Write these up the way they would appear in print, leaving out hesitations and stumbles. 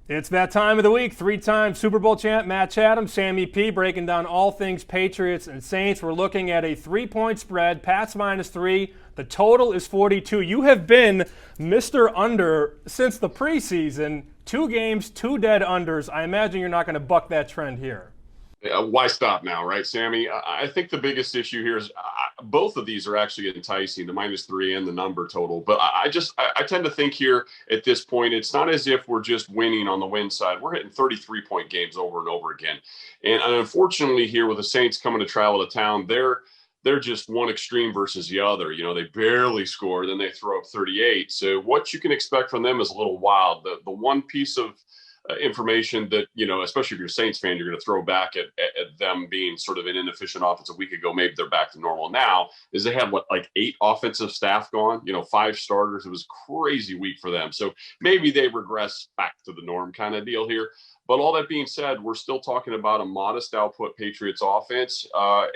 It's that time of the week. Three-time Super Bowl champ Matt Chatham, Sammy P, breaking down all things Patriots and Saints. We're looking at a 3-point spread, Pats -3. The total is 42. You have been Mr. Under since the preseason. 2 games, 2 dead unders. I imagine you're not going to buck that trend here. Why stop now, right, Sammy? I think the biggest issue here is both of these are actually enticing, the -3 and the number total. But I tend to think here at this point, it's not as if we're just winning on the win side. We're hitting 33-point games over and over again. And unfortunately here with the Saints coming to travel to town, they're just one extreme versus the other. You know, they barely score, then they throw up 38. So what you can expect from them is a little wild. The one piece of information that, you know, especially if you're a Saints fan, you're going to throw back at them being sort of an inefficient offense a week ago. Maybe they're back to normal now. Is they had like 8 offensive staff gone, 5 starters. It was a crazy week for them. So maybe they regress back to the norm kind of deal here. But all that being said, we're still talking about a modest output Patriots offense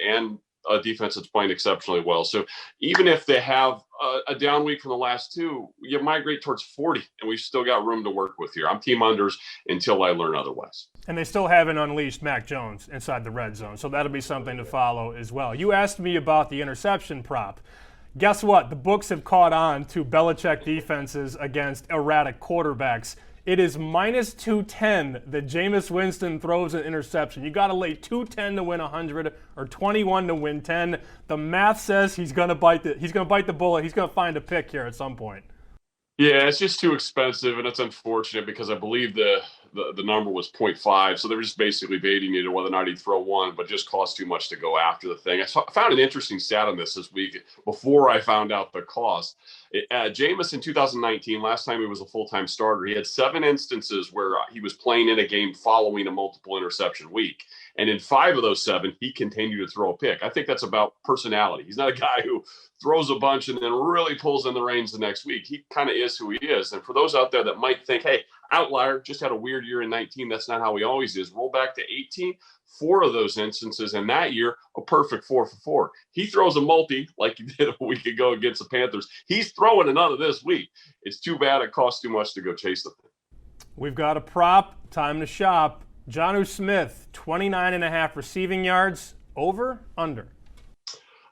and a defense that's playing exceptionally well. So even if they have a down week from the last 2, you migrate towards 40, and we've still got room to work with here. I'm team unders until I learn otherwise. And they still haven't unleashed Mac Jones inside the red zone, so that'll be something to follow as well. You asked me about the interception prop. Guess what? The books have caught on to Belichick defenses against erratic quarterbacks. It is -210 that Jameis Winston throws an interception. You got to lay 210 to win 100 or 21 to win 10. The math says he's going to bite the bullet. He's going to find a pick here at some point. Yeah, it's just too expensive, and it's unfortunate because I believe the number was 0.5, so they're just basically baiting you to whether or not he'd throw one, but just costs too much to go after the thing. I found an interesting stat on this week before I found out the cost. Jameis in 2019, last time he was a full-time starter, he had 7 instances where he was playing in a game following a multiple interception week. And in 5 of those 7, he continued to throw a pick. I think that's about personality. He's not a guy who throws a bunch and then really pulls in the reins the next week. He kind of is who he is. And for those out there that might think, hey, outlier, just had a weird year in 19, that's not how he always is. Roll back to 18, 4 of those instances in that year, a perfect 4 for 4. He throws a multi like he did a week ago against the Panthers. He's throwing another this week. It's too bad it costs too much to go chase the thing. We've got a prop. Time to shop. Jonnu Smith, 29.5 receiving yards. Over, under?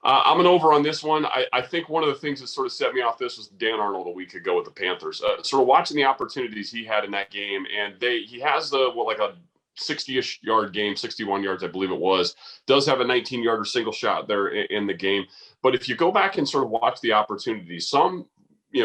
I'm an over on this one. I think one of the things that sort of set me off this was Dan Arnold a week ago with the Panthers. Sort of watching the opportunities he had in that game, and he has a 60-ish yard game, 61 yards, I believe it was. Does have a 19-yarder single shot there in the game. But if you go back and sort of watch the opportunities, some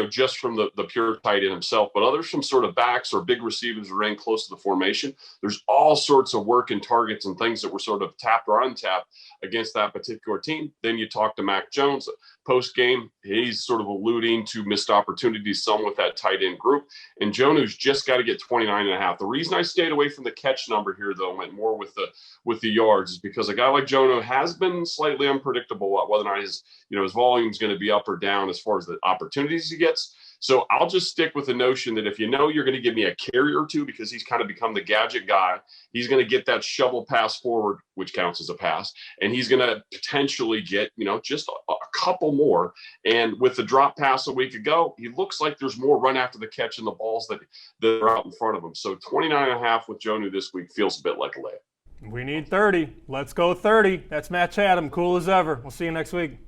just from the pure tight end himself, but others from sort of backs or big receivers who are in close to the formation. There's all sorts of work and targets and things that were sort of tapped or untapped against that particular team. Then you talk to Mac Jones post-game. He's sort of alluding to missed opportunities, some with that tight end group. And Jonnu's just got to get 29.5. The reason I stayed away from the catch number here, though, went more with the yards, is because a guy like Jonnu has been slightly unpredictable whether or not his volume is going to be up or down as far as the opportunities he gets. So I'll just stick with the notion that if you're going to give me a carry or two, because he's kind of become the gadget guy, he's going to get that shovel pass forward, which counts as a pass, and he's going to potentially get, just a couple more. And with the drop pass a week ago, he looks like there's more run after the catch and the balls that are out in front of him. So 29.5 with Jonnu this week feels a bit like a layup. We need 30. Let's go 30. That's Matt Chatham. Cool as ever. We'll see you next week.